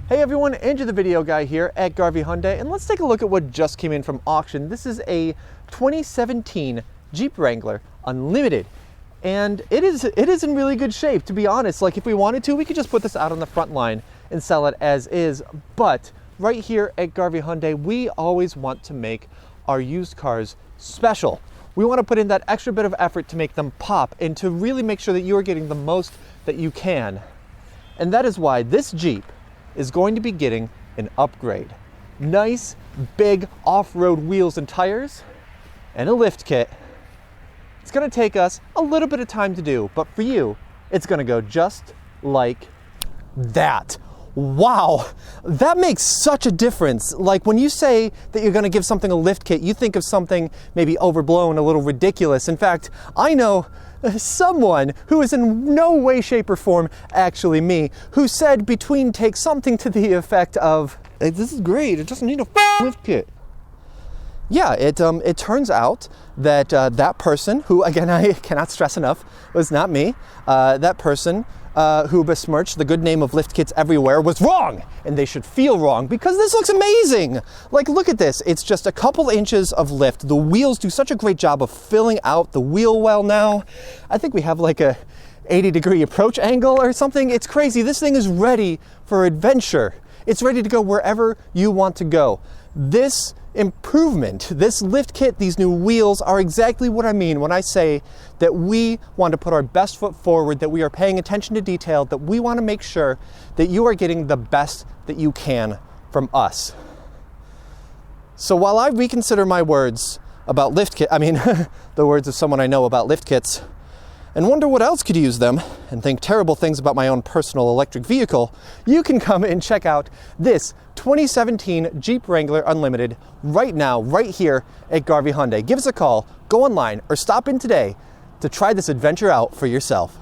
Hey everyone, Andrew the Video Guy here at Garvey Hyundai, and let's take a look at what just came in from auction. This is a 2017 Jeep Wrangler Unlimited, and it is in really good shape, to be honest. Like, if we wanted to, we could just put this out on the front line and sell it as is, but right here at Garvey Hyundai, we always want to make our used cars special. We want to put in that extra bit of effort to make them pop and to really make sure that you are getting the most that you can. And that is why this Jeep is going to be getting an upgrade. Nice, big off-road wheels and tires, and a lift kit. It's gonna take us a little bit of time to do, but for you, it's gonna go just like that. Wow, that makes such a difference. Like, when you say that you're gonna give something a lift kit, you think of something maybe overblown, a little ridiculous. In fact, I know someone who is in no way, shape, or form actually me, who said between take something to the effect of, hey, this is great, it doesn't need a lift kit. Yeah, it turns out that that person, who again I cannot stress enough was not me, that person who besmirched the good name of lift kits everywhere was wrong, and they should feel wrong because this looks amazing. Like, look at this. It's just a couple inches of lift. The wheels do such a great job of filling out the wheel well now. I think we have like a 80-degree approach angle or something. It's crazy. This thing is ready for adventure. It's ready to go wherever you want to go. This improvement, this lift kit, these new wheels are exactly what I mean when I say that we want to put our best foot forward, that we are paying attention to detail, that we want to make sure that you are getting the best that you can from us. So while I reconsider my words about lift kit, the words of someone I know about lift kits, and wonder what else could use them, and think terrible things about my own personal electric vehicle, you can come and check out this 2017 Jeep Wrangler Unlimited right now, right here at Garvey Hyundai. Give us a call, go online, or stop in today to try this adventure out for yourself.